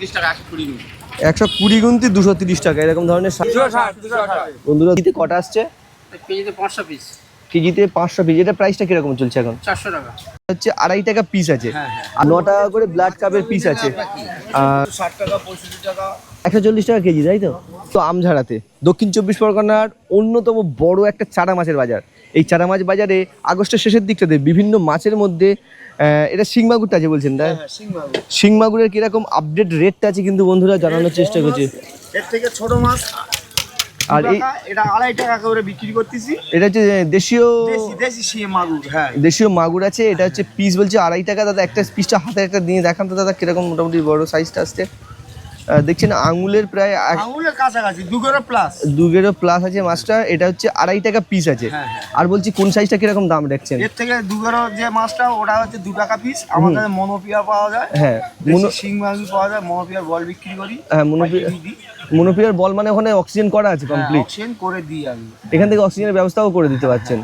230 টাকা 120 গুনতি 230 টাকা এরকম ধরনের। বন্ধুরা কেজিতে কটা আসছে? কেজিতে 500 পিস। কেজিতে 500 পিস। এটা প্রাইসটা কিরকম চলছে এখন? 400 টাকা হচ্ছে 2.5 টাকা পিস আছে, আর 9 টাকা করে ব্লাড কাপের পিস আছে, আর 60 টাকা 65 টাকা 140 টাকা কেজি, তাই তো? তো আমঝাড়াতে দক্ষিণ 24 পরগনার অন্যতম বড় একটা চারা মাছের বাজার। এই চারা মাছ বাজারে আগস্টের শেষের দিকটাতে বিভিন্ন মাছের মধ্যে এটা শিং মাগুরটা আছে বলছেন, তাই? শিং মাগুরের কিরকম আপডেট রেটটা আছে কিন্তু বন্ধুরা জানানোর চেষ্টা করছি। এর থেকে ছোট মাছ আর এই এটা 2.5 টাকা করে বিক্রি করতেছি। এটা হচ্ছে দেশীয় দেশি শিং মাগুর। হ্যাঁ, দেশীয় মাগুর আছে। এটা হচ্ছে পিস বলছে 2.5 টাকা। দাদা একটা পিসটা হাতে একটা দিয়ে দেখান তো দাদা, কিরকম মোটামুটি বড় সাইজটা আসছে। দেখছেন আঙুলের প্রায় আঙুলের কাছাকাছি 2 গ্রাম প্লাস আছে মাছটা। এটা হচ্ছে 2.5 টাকা পিস আছে। আর বলছি কোন সাইজটা কিরকম দাম রাখছেন? এর থেকে 2 গ্রাম যে মাছটা ওটা হচ্ছে 2 টাকা পিস। আমাদের মনোপিয়া পাওয়া যায়। হ্যাঁ, শিং মাগুর পাওয়া যায়। মনোপিয়ার বল বিক্রি করি। হ্যাঁ, মনোপিয়ার বল মানে ওখানে অক্সিজেন করা আছে কমপ্লিট? অক্সিজেন করে দিই আমি। এখান থেকে অক্সিজেনের ব্যবস্থাও করে দিতে পারছেন।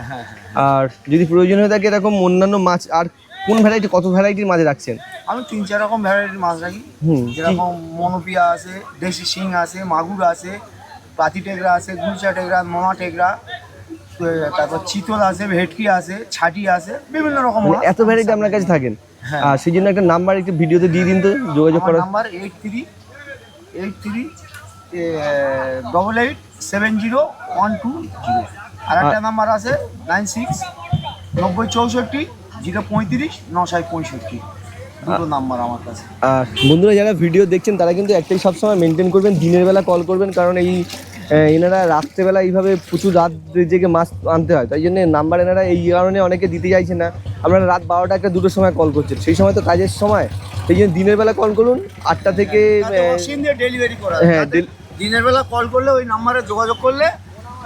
আর যদি প্রয়োজন হয়ে থাকে এরকম অন্যান্য মাছ, আর কোন ভ্যারাইটি, কত ভ্যারাইটির মাছ রাখছেন? আমি 3-4 রকম ভ্যারাইটির মাছ রাখি। যেরকম মনোপিয়া আছে, দেশি শিং আছে, মাগুর আছে, পাতি টেগরা আছে, গুলচা টেগরা, মোনা টেগরা, তারপর চিতল আছে, ভেটকি আছে, ছাটি আছে, বিভিন্ন রকম মাছ। এত ভ্যারাইটি আপনার কাছে থাকেন? আর সেই জন্য একটা নাম্বার একটু ভিডিওতে দিয়ে দিন তো, যোগাযোগ করার নাম্বার 8388701220। আর একটা নাম্বার আছে 969064 035 965। দুটো নাম্বার আমার কাছে। আর বন্ধুরা যারা ভিডিও দেখছেন তারা কিন্তু একটাই সবসময় মেনটেন করবেন, দিনের বেলা কল করবেন, কারণ এই এনারা রাত্রেবেলা এইভাবে প্রচুর রাত জেগে মাছ আনতে হয়, তাই জন্য নাম্বার এনারা এই কারণে অনেকে দিতে চাইছে না। আপনারা রাত 12টা একটা 2টোর সময় কল করছেন, সেই সময় তো কাজের সময়, সেই জন্য দিনের বেলা কল করুন 8টা থেকে। ডেলিভারি করা। হ্যাঁ, দিনের বেলা কল করলে ওই নাম্বারে যোগাযোগ করলে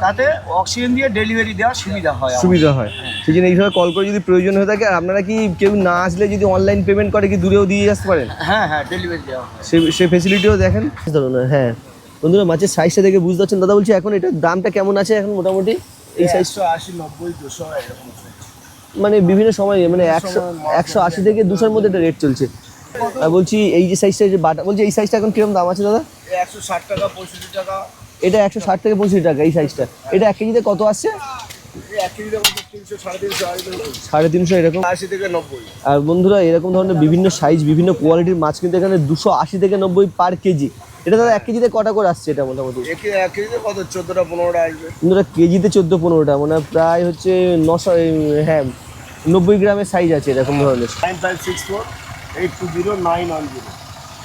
তাতে অক্সিজেন দিয়ে ডেলিভারি দেওয়ার সুবিধা হয়। সেই জন্য এইভাবে কল করে যদি প্রয়োজন হয়ে থাকে। আর আপনারা কি কেউ না আসলে যদি অনলাইন পেমেন্ট করে কি দূরেও দিয়ে আসতে পারেন? হ্যাঁ, ডেলিভারি দেওয়া হয়। সে ফেসিলিটিও দেখেন। ধরুন, হ্যাঁ বন্ধুরা মাছের সাইজটা দেখে বুঝতে পারছেন। দাদা বলছি এখন এটার দামটা কেমন আছে এখন মোটামুটি? এই সাইজ 180, 90, 200 এরকম। মানে বিভিন্ন সময় মানে 180 থেকে 200-র মধ্যে একটা রেট চলছে। বলছি এই যে সাইজটা, যে বাটা বলছি, এই সাইজটা এখন কিরকম দাম আছে দাদা? 160 টাকা 65 টাকা। এটা 160 থেকে 65 টাকা এই সাইজটা। এটা 1 কেজিতে কত আসছে? 1 কেজিতে 300, 350 এরকম। 80 থেকে 90। আর বন্ধুরা এরকম ধরনের বিভিন্ন সাইজ, বিভিন্ন কোয়ালিটির মাছ কিন্তু এখানে 280 থেকে 90 পার কেজি। এটা দাদা 1 কেজিতে কটা করে আসছে এটা মোটামুটি? 1 কেজিতে কত 14টা 15টা আসবে। বন্ধুরা কেজিতে 14-15টা, মানে প্রায় হচ্ছে 900, হ্যাঁ 90 গ্রামের সাইজ আছে এরকম ধরনের। 9564820910।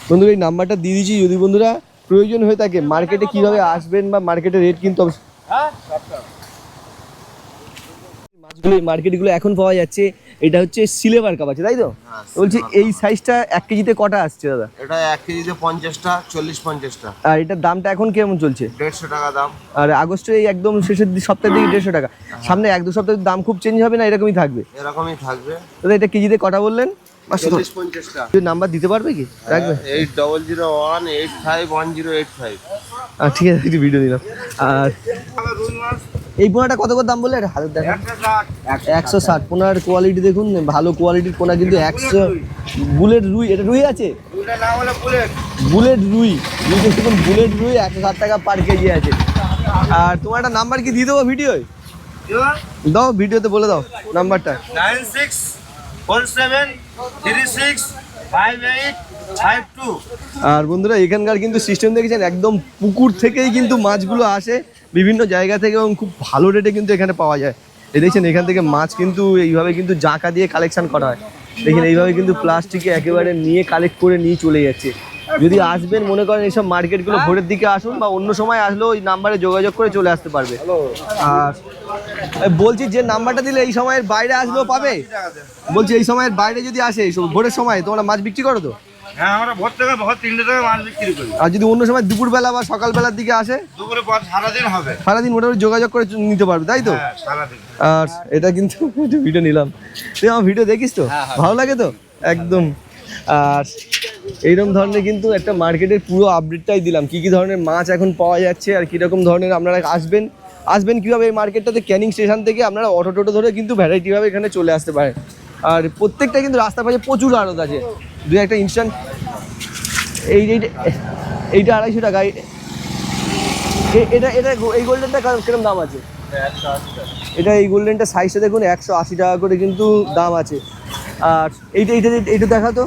বন্ধুরা এই নাম্বারটা দিয়ে দিচ্ছি, যদি বন্ধুরা প্রয়োজন হয়ে থাকে। মার্কেটে কিভাবে আসবেন বা মার্কেটের রেট কিন্তু মার্কেটগুলো এখন পাওয়া যাচ্ছে। এটা হচ্ছে সিলভার কাপ আছে, তাই তো? বলছি এই সাইজটা 1 কেজিতে কটা আসছে দাদা? এটা 1 কেজিতে 50টা, 40-50টা। আর এটার দামটা এখন কেমন চলছে? 150 টাকা দাম। আর আগস্টের এই একদম শেষের সপ্তাহের দিকে 150 টাকা। সামনে 1-2 সপ্তাহের দাম খুব চেঞ্জ হবে না, এরকমই থাকবে? এরকমই থাকবে দাদা এটা কেজিতে কটা বললেন? 40-50টা। নাম্বার দিতে পারবে কি? রাখবে? 8001851085। ঠিক আছে, একটু ভিডিও দিলাম। আর এই পোনাটা কত করে দাম বললে? হাজার দেখেন 160। পোনার কোয়ালিটি দেখুন, ভালো কোয়ালিটির পোনা কিন্তু 100। বুলেট রুই, এটা রুই আছে? বুলেট রুই দেখুন, বুলেট রুই 160 টাকা পার কেজি আছে। আর তোমার একটা নাম্বার কি দিয়ে দেবো ভিডিওয়? দাও, ভিডিওতে বলে দাও নাম্বারটা। 9617365852। আর বন্ধুরা এখানকার কিন্তু সিস্টেম দেখেছেন, একদম পুকুর থেকেই কিন্তু মাছগুলো আসে বিভিন্ন জায়গা থেকে, এবং খুব ভালো রেটে কিন্তু এখানে পাওয়া যায়। এই দেখছেন এখান থেকে মাছ কিন্তু এইভাবে কিন্তু জাঁকা দিয়ে কালেকশন করা হয়। দেখেন এইভাবে কিন্তু প্লাস্টিকে একেবারে নিয়ে কালেক্ট করে নিয়ে চলে যাচ্ছে। যদি আসবেন মনে করেন এইসব মার্কেটগুলো ভোরের দিকে আসুন, বা অন্য সময় আসলেও ওই নাম্বারে যোগাযোগ করে চলে আসতে পারবে। আর বলছি যে নাম্বারটা দিলে এই সময়ের বাইরে আসলেও পাবে? বলছি এই সময়ের বাইরে যদি আসে ভোরের সময়, তোমরা মাছ বিক্রি করো তো? হ্যাঁ, আমরা ভোর 3টে থেকে মাছ বিক্রি করি। আর যদি অন্য সময় দুপুরবেলা বা সকালবেলার দিকে আসে? দুপুরে পর সারাদিন হবে। সারাদিন মোটামুটি যোগাযোগ করে নিতে পারবে, তাই তো? হ্যাঁ, সারাদিন। আর এটা কিন্তু ভিডিও নিলাম, তুই আমার ভিডিও দেখিস তো? ভালো লাগে তো একদম। আর এইরকম ধরনের কিন্তু একটা মার্কেটের পুরো আপডেটটাই দিলাম, কি কি ধরনের মাছ এখন পাওয়া যাচ্ছে আর কীরকম ধরনের। আপনারা আসবেন কীভাবে এই মার্কেটটাতে? ক্যানিং স্টেশন থেকে আপনারা অটো টোটো ধরে কিন্তু ভ্যারাইটিভাবে এখানে চলে আসতে পারেন। আর প্রত্যেকটা কিন্তু রাস্তার পাশে প্রচুর আড়ত আছে। দু একটা ইনস্ট্যান্ট এইটা 250 টাকা। এটা এই গোল্ডেনটা কিরকম দাম আছে? এটা এই গোল্ডেনটা সাইজটা দেখুন 180 টাকা করে কিন্তু দাম আছে। আর এইটা দেখা তো,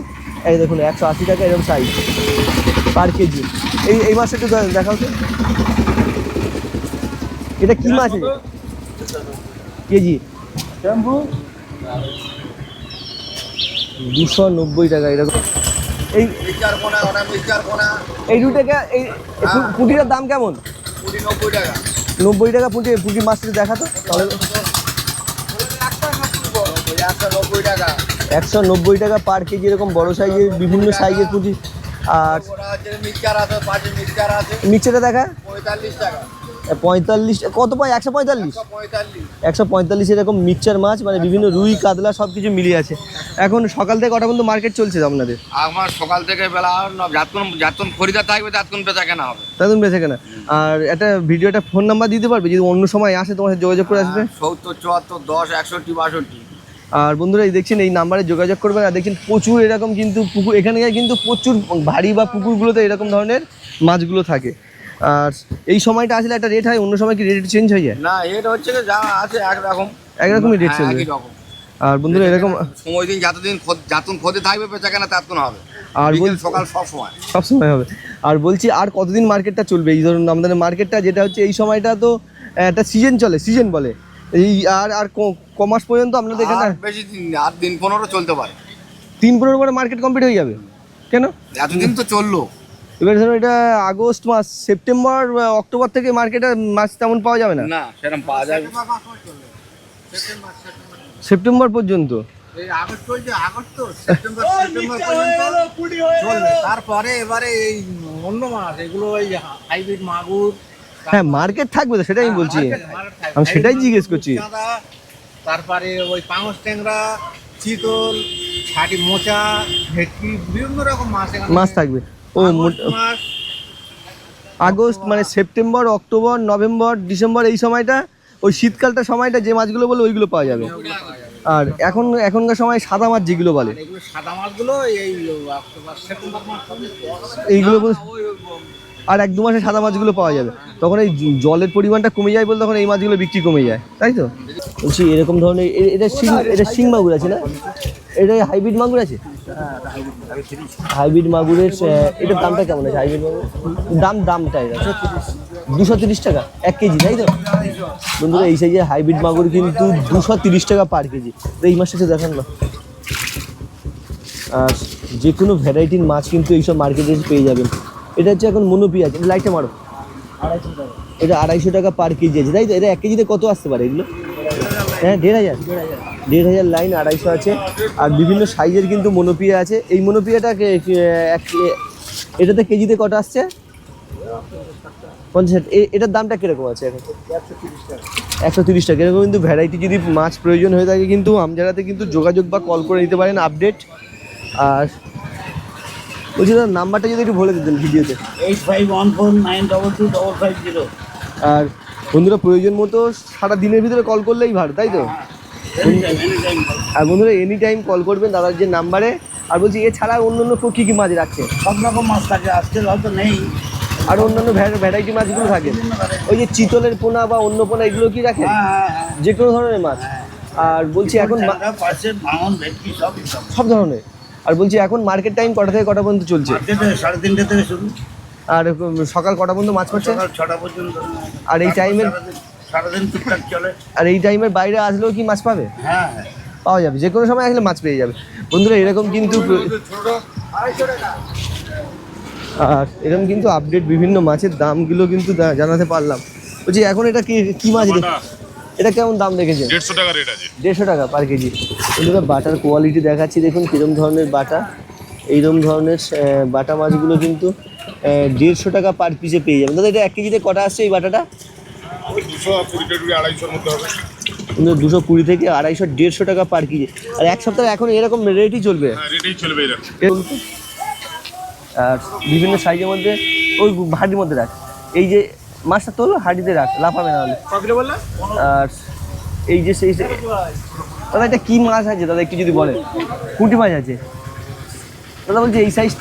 এই দেখুন 180 টাকা এরকম সাইজ পার কেজি। এই মাছটা একটু দেখাও তো, এটা কি মাছ কেজি? 290 টাকা এরকম। এই দুটাকে এই পুঁটিটার দাম কেমন? 90 টাকা পুঁটি। পুঁটি মাছটা দেখাতো তাহলে। 190 টাকা পার কেজি এরকম বড় সাইজের বিভিন্ন সাইজের পুঁটি। আর মিক্সচারটা দেখা 45 কত পায়? 145 145 এরকম মিক্সচার মাছ, মানে বিভিন্ন রুই কাতলা সব কিছু মিলিয়ে আছে। এখন সকাল থেকে কটা পর্যন্ত মার্কেট চলছে আপনাদের? আমার সকাল থেকে বেলা যাতক্ষণ খরিদার থাকবে ততক্ষণ বেচা কেনা হবে। ততক্ষণ বেঁচে কেনা। আর একটা ভিডিওটা ফোন নাম্বার দিতে পারবে যদি অন্য সময় আসে তোমার সাথে যোগাযোগ করে আসবে? 70 74 10 61 62। আর বন্ধুরা এই দেখছেন এই নাম্বারে যোগাযোগ করবেন। আর দেখছেন প্রচুর এরকম কিন্তু পুকুর, এখানে কিন্তু প্রচুর ভারী বা পুকুরগুলোতে এরকম ধরনের মাছগুলো থাকে। আর এই সময়টা আসলে একটা রেট হয়, অন্য সময় কি রেট চেঞ্জ হয়ে যায়? না, এটা হচ্ছে যা আছে একরকমই রেট চলবে। একই রকম। আর বন্ধুরা এরকম সময় দিন যতদিন খোদে থাকবে বেচা কেনা ততক্ষণ হবে। আর সকাল সব সময় হবে। আর বলছি আর কতদিন মার্কেটটা চলবে? এই ধরুন আমাদের মার্কেটটা যেটা হচ্ছে এই সময়টা তো একটা সিজন চলে, সিজন বলে এই। আর কমাস পর্যন্ত আপনাদের এখানে বেশি দিন 8 দিন 15 চলতে পারে। 3-15 পরে মার্কেট কমপ্লিট হয়ে যাবে? কেন এতদিন তো চললো। এবার ধরুন এটা আগস্ট মাস, সেপ্টেম্বর অক্টোবর থেকে মার্কেটে মাছ তেমন পাওয়া যাবে না? না, সেরকম পাওয়া যাবে সেপ্টেম্বর পর্যন্ত। আগস্ট চলছে, আগস্ট তো সেপ্টেম্বর পর্যন্ত চলবে। তারপরে এবারে এই অন্য মাছ এগুলো ওই হাইব্রিড মাগুর। হ্যাঁ মার্কেট থাকবে তো, সেটাই আমি বলছি, আমি সেটাই জিজ্ঞেস করছি। তারপরে ওই পাঙস ট্যাংরা, চিতল, ছাটি মোচা, ভেটকি, বিভিন্ন রকম মাছ থাকবে। ও মাছ আগস্ট মানে সেপ্টেম্বর, অক্টোবর, নভেম্বর, ডিসেম্বর এই সময়টা, ওই শীতকালটা সময়টা যে মাছগুলো বলে ওইগুলো পাওয়া যাবে। আর এখনকার সময় সাদা মাছ যেগুলো বলে, সাদা মাছগুলো এই অক্টোবর সেপ্টেম্বর মাস এইগুলো আর 1-2 মাসে সাদা মাছগুলো পাওয়া যাবে। তখন এই জলের পরিমাণটা কমে যায় বলে তখন এই মাছগুলো বিক্রি কমে যায়, তাই তো? বলছি এরকম ধরনের এটা শিং মাগুর আছে না? এটা হাইব্রিড মাগুর আছে? হাইব্রিড মাগুরের এটার দামটা কেমন আছে? হাইব্রিড মাগুর দামটা এটা 230 টাকা 1 কেজি, তাই তো? বন্ধুরা এই সাইজের হাইব্রিড মাগুর কিন্তু 230 টাকা পার কেজি। এই মাছটা দেখান না। আর যে কোনো ভ্যারাইটির মাছ কিন্তু এইসব মার্কেটে পেয়ে যাবেন। এটা হচ্ছে এখন মনোপিয়া, লাইটটা মারো। এটা 250 টাকা পার কেজি আছে, তাই তো? এটা 1 কেজিতে কত আসতে পারে এগুলো? হ্যাঁ 1,500 লাইন 250 আছে। আর বিভিন্ন সাইজের কিন্তু মনোপিয়া আছে। এই মনোপিয়াটা এটাতে কেজিতে কত আসছে? 50। এটার দামটা কিরকম আছে এখন? 130 টাকা। এরকম কিন্তু ভ্যারাইটি যদি মাছ প্রয়োজন হয়ে থাকে কিন্তু আমজারাতে কিন্তু যোগাযোগ বা কল করে নিতে পারেন আপডেট। আর বলছি দাদা নাম্বারটা যদি একটু বলে দিতেন ভিডিওতে। 8514922550। আর বন্ধুরা প্রয়োজন মতো সারা দিনের ভিতরে কল করলেই ভালো, তাই তো? আর বন্ধুরা এনি টাইম কল করবেন দাদার যে নাম্বারে। আর বলছি এছাড়া অন্য কী কী মাছ রাখছে? সব রকম মাছ থাকে, আজকে হয়তো নেই। আর অন্যান্য ভ্যারাইটি মাছগুলো থাকে, ওই যে চিতলের পোনা বা অন্য পোনা এগুলো কি রাখেন? যে কোনো ধরনের মাছ। আর বলছি এখন ভাঙন ভেটকি সব ধরনের। আর বলছি এখন মার্কেট টাইম কটা থেকে কটা পর্যন্ত চলছে? 3:30 থেকে শুরু। আর সকাল কটা পর্যন্ত মাছ পড়ছে? সকাল 6টা পর্যন্ত। আর এই টাইমের সারাদিন টুকটাক চলে। আর এই টাইমের বাইরে আসলেও কি মাছ পাবে? হ্যাঁ পাওয়া যাবে, যে কোনো সময় আসলে মাছ পেয়ে যাবে। বন্ধুরা এরকম কিন্তু আর এরকম কিন্তু আপডেট বিভিন্ন মাছের দামগুলো কিন্তু জানাতে পারলাম। বলছি এখন এটা কি মাছ? এটা কেমন দাম রেখেছে? 150 টাকা রেট আছে। 150 টাকা পার কেজি। বন্ধুরা বাটার কোয়ালিটি দেখাচ্ছি, দেখুন কিরম ধরনের বাটা। এইরকম ধরনের বাটা মাছগুলো কিন্তু 150 টাকা পার পিসে পেয়ে যাবেন। দাদা এটা 1 কেজিতে কটা আসছে এই বাটাটা? 220 থেকে 250 মধ্যে হবে। 220 থেকে 250, 150 টাকা পার কেজি। আর এক সপ্তাহে এখন এরকম রেটই চলবে? হ্যাঁ রেটেই চলবে এরকম। আর বিভিন্ন সাইজের মধ্যে ওই হাঁড়ির মধ্যে রাখ। এই যে মাছটা তোলো হাঁড়িতে রাখ, লাফাবে না হলে। আর এই যে সেই দাদা এটা কি মাছ আছে দাদা একটু যদি বলেন? পুঁটি মাছ আছে। দাদা বলছি এই সাইজ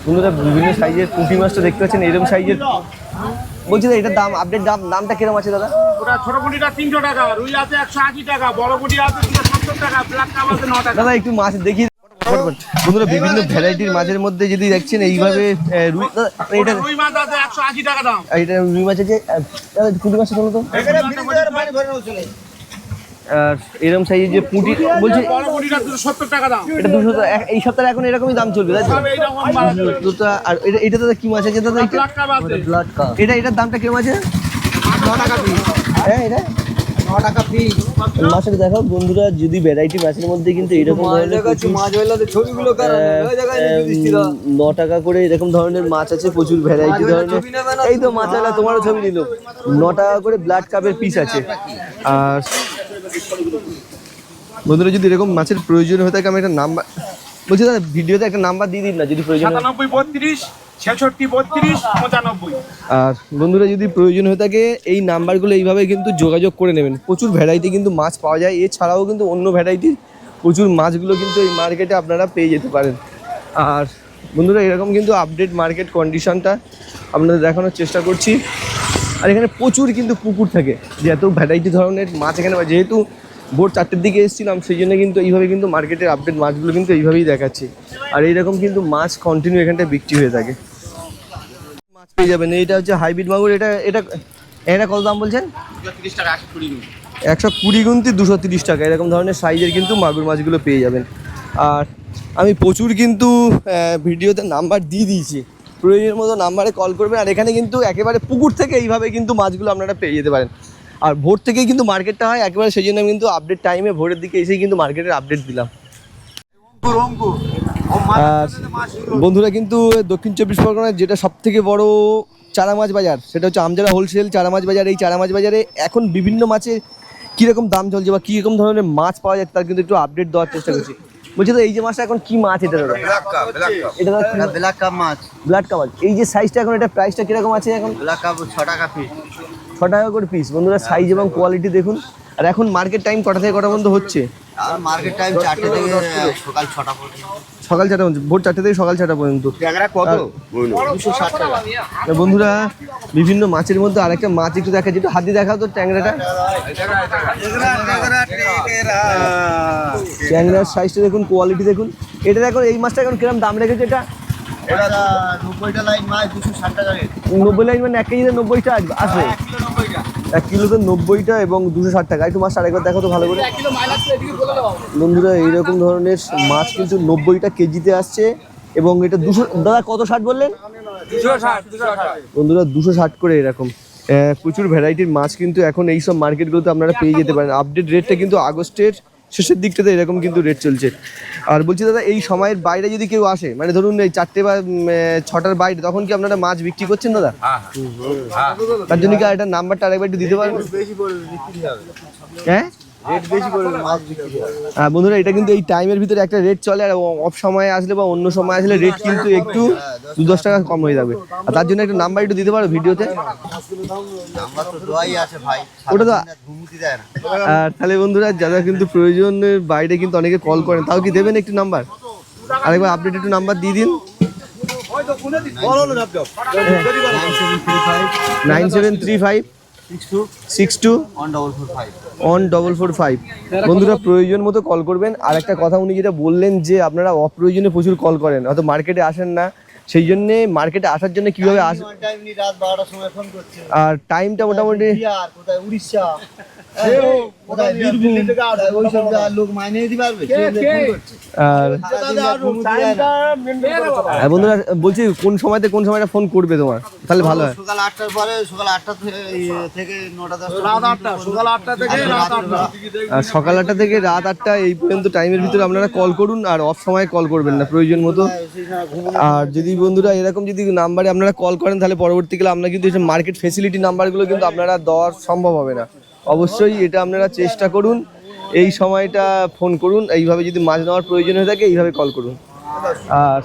বন্ধুরা বিভিন্ন সাইজের পুঁটি মাছটা দেখতে পাচ্ছেন, এরকম সাইজের। বলছি দাদা এটার দাম আপডেট দামটা কিরকম আছে দাদা? ওটা ছোট পুঁটিটা 300 টাকা, রুই আছে 180 টাকা, বড় পুঁটি আছে 270 টাকা, ব্ল্যাক কাপ আছে 9 টাকা। দাদা একটু মাছ দেখি বন্ধুরা, বিভিন্ন ভ্যারাইটির মাছের মধ্যে যদি দেখছেন এইভাবে রুই, এটা রুই মাছ আছে 180 টাকা দাম। এটা রুই মাছ আছে, পুঁটি মাছটা বলো তো। আর এরকম সাইজের যে পুঁটি বলছি, বড় পুঁটিটা 270 টাকা দাম। এটা 200 এই সপ্তাহে এখন এরকমই দাম চলবে, তাই তো? দুটো। আর এটা দাদা কি মাছ আছে দাদা? ব্ল্যাক কাপ আছে। এটার দামটা কিরকম আছে? 9 টাকা পিস। হ্যাঁ এটা 9 টাকা পিস। মাছটা দেখো বন্ধুরা, যদি ভ্যারাইটি মাছের মধ্যে কিন্তু এরকম ধরনের 9 টাকা করে এরকম ধরনের মাছ আছে, প্রচুর ভ্যারাইটি ধরনের। এই তো মাছওয়ালা তোমারও ছবি নিল। 9 টাকা করে ব্লাড কাপের পিস আছে। আর বন্ধুরা যদি এরকম মাছের প্রয়োজন হয়ে থাকে, আমি একটা নাম্বার বলছি দাদা, ভিডিওতে একটা নাম্বার দিয়ে দিন না যদি প্রয়োজন হয়। 97 32 66 32 95। আর বন্ধুরা যদি প্রয়োজন হয়ে থাকে এই নাম্বারগুলো এইভাবে কিন্তু যোগাযোগ করে নেবেন। প্রচুর ভ্যারাইটি কিন্তু মাছ পাওয়া যায়, এছাড়াও কিন্তু অন্য ভ্যারাইটির প্রচুর মাছগুলো কিন্তু এই মার্কেটে আপনারা পেয়ে যেতে পারেন। আর বন্ধুরা এরকম কিন্তু আপডেট মার্কেট কন্ডিশনটা আপনাদের দেখানোর চেষ্টা করছি। আর এখানে প্রচুর কিন্তু পুকুর থাকে, যে এত ভ্যারাইটি ধরনের মাছ এখানে, যেহেতু ভোর 4টের দিকে এসেছিলাম সেই জন্য কিন্তু এইভাবে কিন্তু মার্কেটের আপডেট মাছগুলো কিন্তু এইভাবেই দেখাচ্ছি। আর এইরকম কিন্তু মাছ কন্টিনিউ এখানটায় বিক্রি হয়ে থাকে, মাছ পেয়ে যাবেন। এইটা হচ্ছে হাইব্রিড মাগুর। এটা এটা এটা কত দাম বলছেন? 30 টাকা 120 গুণ। 120 গুনতি 230 টাকা, এরকম ধরনের সাইজের কিন্তু মাগুর মাছগুলো পেয়ে যাবেন। আর আমি প্রচুর কিন্তু ভিডিওতে নাম্বার দিয়ে দিয়েছি, প্রয়োজনের মতো নাম্বারে কল করবেন। আর এখানে কিন্তু একেবারে পুকুর থেকে এইভাবে কিন্তু মাছগুলো আপনারা পেয়ে যেতে পারেন। আর ভোর থেকেই কিন্তু মার্কেটটা হয় একেবারে, সেই জন্য আমি কিন্তু আপডেট টাইমে ভোরের দিকে এসেই কিন্তু মার্কেটের আপডেট দিলাম। আর বন্ধুরা কিন্তু দক্ষিণ 24 পরগনার যেটা সবথেকে বড় চারা মাছ বাজার, সেটা হচ্ছে আমজারা হোলসেল চারা মাছ বাজার। এই চারা মাছ বাজারে এখন বিভিন্ন মাছের কীরকম দাম চলছে বা কীরকম ধরনের মাছ পাওয়া যায় তার কিন্তু একটু আপডেট দেওয়ার চেষ্টা করছি। বলছি তো এই যে মাছটা এখন কি মাছ? এটা দাদা এটা ব্ল্যাক কাপ মাছ। Blood cup. এই যে সাইজটা এখন, এটা প্রাইসটা কিরকম আছে এখন? ব্ল্যাক কাপ 6 টাকা পিস। 6 টাকা করে পিস। বন্ধুরা সাইজ এবং কোয়ালিটি দেখুন। আর এখন মার্কেট টাইম কটা থেকে কটা পর্যন্ত হচ্ছে? আর মার্কেট টাইম 4টে থেকে সকাল 6টা পর্যন্ত। সকাল 4টা পর্যন্ত, ভোর 4টে থেকে সকাল 6টা পর্যন্ত। ট্যাংরা কত? 260 টাকা। বন্ধুরা বিভিন্ন মাছের মধ্যে আরেকটা মাছ একটু দেখা, যেটা হাত দিয়ে দেখাও তো ট্যাংরাটা। ট্যাংরার সাইজটা দেখুন, কোয়ালিটি দেখুন। এটা দেখুন এই মাছটা এখন কিরকম দাম রেখেছে? এটা 90টা লাইন মাছ 260 টাকা রেট। 90 লাইন মানে 1 কেজিতে 90টা আসবে। 1 কিলোতে 90টা এবং 260 টাকা। একটু মাছটা আরেকবার দেখো তো ভালো করে। বন্ধুরা এইরকম ধরনের মাছ কিন্তু 90টা কেজিতে আসছে এবং এটা 200। দাদা কত 60 বললেন? 260। বন্ধুরা 260 করে এরকম প্রচুর ভ্যারাইটির মাছ কিন্তু এখন এই সব মার্কেটগুলোতে আপনারা পেয়ে যেতে পারেন। আপডেট রেটটা কিন্তু আগস্টের শেষের দিকটাতে এরকম কিন্তু রেট চলছে। আর বলছি দাদা এই সময়ের বাইরে যদি কেউ আসে, মানে ধরুন এই 4টে বা 6টার বাইরে, তখন কি আপনারা মাছ বিক্রি করছেন দাদা? তার জন্য কি একটা নাম্বারটা আরেকবার একটু দিতে পারবেন? হ্যাঁ রেট বেশি করে মাছ বিক্রি হয়। হ্যাঁ বন্ধুরা এটা কিন্তু এই টাইমের ভিতরে একটা রেট চলে, আর অফ সময়ে আসলে বা অন্য সময় আসলে রেট কিন্তু একটু 2-10 টাকা কম হয়ে যাবে। আর তার জন্য একটা নাম্বার একটু দিতে পারো ভিডিওতে? নাম্বার তো দেওয়াই আছে ভাই, ওটা তো ঘুমুতি দেয় না। আর তাহলে বন্ধুরা যারা কিন্তু প্রয়োজনের বাইরে কিন্তু অনেকে কল করেন, তাও কি দেবেন একটু নাম্বার? আরেকবার আপডেট একটু নাম্বার দিয়ে দিন। 9735 62 1445। বন্ধুরা প্রয়োজন মতো কল করবেন। আর একটা কথা উনি যেটা বললেন যে আপনারা অপ্রয়োজনে প্রচুর কল করেন, হয়তো মার্কেটে আসেন না, সেই জন্যে মার্কেটে আসার জন্য কিভাবে আস, রাত 12টার সময় ফোন করছে। আর টাইমটা মোটামুটি বিহার কোথায়, উড়িষ্যা কোথায়, বীরভূম, ওইসব লোক মাইনে দিতে পারবে। আর বন্ধুরা বলছি কোন সময়তে কোন সময়টা ফোন করবে তোমার, তাহলে ভালো হয়। সকাল 8টার পরে, সকাল 8টা থেকে 9টা 10টা, রাত 8টা, সকাল 8টা থেকে রাত 8টা। আর সকাল 8টা থেকে রাত 8টা এই পর্যন্ত টাইমের ভিতরে আপনারা কল করুন, আর অফ সময় কল করবেন না প্রয়োজন মতো। আর যদি বন্ধুরা এরকম যদি নাম্বারে আপনারা কল করেন, তাহলে পরবর্তীকালে আপনারা কিন্তু মার্কেট ফেসিলিটি নাম্বারগুলো কিন্তু আপনারা দেওয়ার সম্ভব হবে না। অবশ্যই এটা আপনারা চেষ্টা করুন, এই সময়টা ফোন করুন। এইভাবে যদি মাছ নেওয়ার প্রয়োজন হয়ে থাকে এইভাবে কল করুন। আর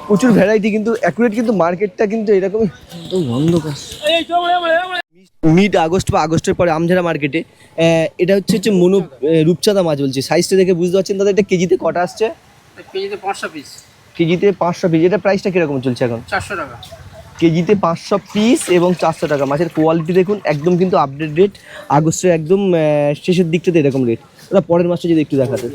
প্রচুর ভ্যারাইটি কিন্তু অ্যাকুরেট কিন্তু মার্কেটটা কিন্তু এরকমই বন্ধ। মিড আগস্ট বা আগস্টের পরে আমঝারা মার্কেটে এটা হচ্ছে রূপচাঁদা মাছ বলছে। সাইজটা দেখে বুঝতে পারছেন দাদা এটা কেজিতে কটা আসছে? কেজিতে 500 পিস। কেজিতে 500 পিস। এটা প্রাইসটা কীরকম চলছে এখন? 400 টাকা কেজিতে 500 পিস এবং 400 টাকা। মাছের কোয়ালিটি দেখুন একদম কিন্তু আপডেট রেট, আগস্টের একদম শেষের দিকটাতে এরকম রেট। ওরা পরের মাসটা যদি একটু দেখাতে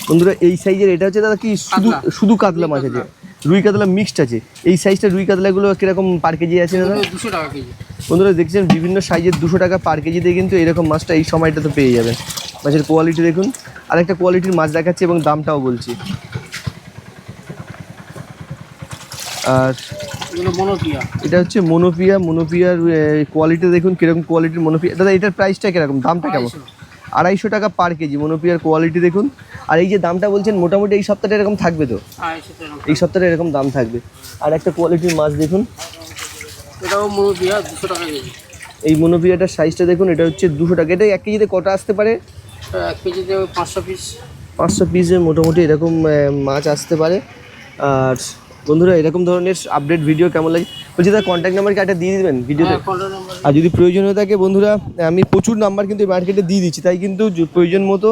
বন্ধুরা, এই সাইজের এটা হচ্ছে দাদা কি শুধু শুধু কাতলা মাছ আছে, রুই কাতলা মিক্সড আছে। এই সাইজটা রুই কাতলাগুলো কিরকম পার কেজি আছে দাদা? 200 টাকা কেজি। বন্ধুরা দেখছেন বিভিন্ন সাইজের 200 টাকা পার কেজিতে কিন্তু এরকম মাছটা এই সময়টা তো পেয়ে যাবেন। মাছের কোয়ালিটি দেখুন, আর একটা কোয়ালিটির মাছ দেখাচ্ছি এবং দামটাও বলছি। আর এটা হচ্ছে মনোপিয়ার কোয়ালিটি দেখুন কিরকম কোয়ালিটির মনোপিয়া। দাদা এটার প্রাইসটা কিরকম, দামটা কেমন? 250 টাকা পার কেজি মনোপিয়ার কোয়ালিটি দেখুন। আর এই যে দামটা বলছেন মোটামুটি এই সপ্তাহটা এরকম থাকবে তো? এই সপ্তাহে এরকম দাম থাকবে। আর একটা কোয়ালিটির মাছ দেখুন, এটাও মনোপিয়া 200 টাকা কেজি। এই মনোপিয়াটার সাইজটা দেখুন, এটা হচ্ছে 200 টাকা। এটা 1 কেজিতে কটা আসতে পারে? 1 কেজিতে 500 পিস। 500 পিসের মোটামুটি এরকম মাছ আসতে পারে। আর বন্ধুরা এরকম ধরনের আপডেট ভিডিও কেমন লাগে বলছি দাদা, কন্ট্যাক্ট নাম্বার কি একটা দিয়ে দেবেন ভিডিওতে? আর যদি প্রয়োজন হয়ে থাকে বন্ধুরা, আমি প্রচুর নাম্বার কিন্তু মার্কেটে দিয়ে দিচ্ছি, তাই কিন্তু প্রয়োজন মতো।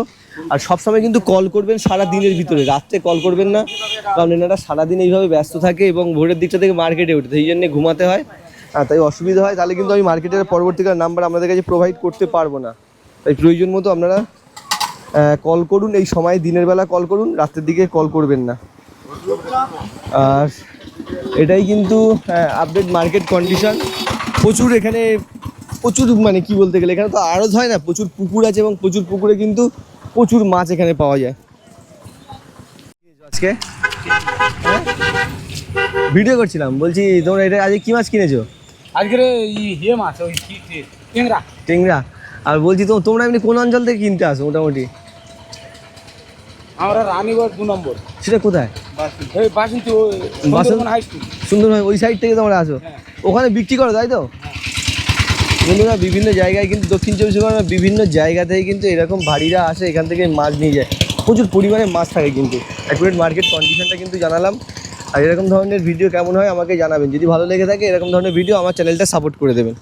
আর সবসময় কিন্তু কল করবেন সারা দিনের ভিতরে, রাত্রে কল করবেন না, কারণ এনারা সারাদিন এইভাবে ব্যস্ত থাকে এবং ভোরের দিকটা থেকে মার্কেটে ওঠে, সেই জন্যে ঘুমাতে হয়। আর তাই অসুবিধা হয়, তাহলে কিন্তু আমি মার্কেটের পরবর্তীকার নাম্বার আপনাদের কাছে প্রোভাইড করতে পারবো না। তাই প্রয়োজন মতো আপনারা কল করুন, এই সময় দিনের বেলা কল করুন, রাত্রের দিকে কল করবেন না। আর এটাই কিন্তু আপডেট মার্কেট কন্ডিশন। প্রচুর এখানে প্রচুর মানে কি বলতে গেলে এখানে তো আড়ত হয় না, প্রচুর পুকুর আছে এবং প্রচুর পুকুরে কিন্তু প্রচুর মাছ এখানে পাওয়া যায়। আজকে ভিডিও করছিলাম, বলছি তোমরা এটা আজকে কি মাছ কিনেছো? আজকে ইয়ে মাছ ওই টেংরা। টেংরা। আর বলছি তোমরা এমনি কোন অঞ্চল থেকে কিনতে আসো মোটামুটি? আমরা রানীগঞ্জ 2 নম্বর। সেটা কোথায়? এই বাসন্তী হাই স্কুল সুন্দরবন ওই সাইড থেকে তোমরা আসো, ওখানে বিক্রি করো তাই তো? বন্ধুরা বিভিন্ন জায়গায় কিন্তু দক্ষিণ চব্বিশ পরগনার বিভিন্ন জায়গা থেকে কিন্তু এরকম ভারীরা আসে, এখান থেকে মাছ নিয়ে যায়, প্রচুর পরিমাণে মাছ থাকে কিন্তু। অ্যাকুরেট মার্কেট কন্ডিশনটা কিন্তু জানালাম। আর এরকম ধরনের ভিডিও কেমন হয় আমাকে জানাবেন, যদি ভালো লেগে থাকে এরকম ধরনের ভিডিও আমার চ্যানেলটা সাপোর্ট করে দেবেন।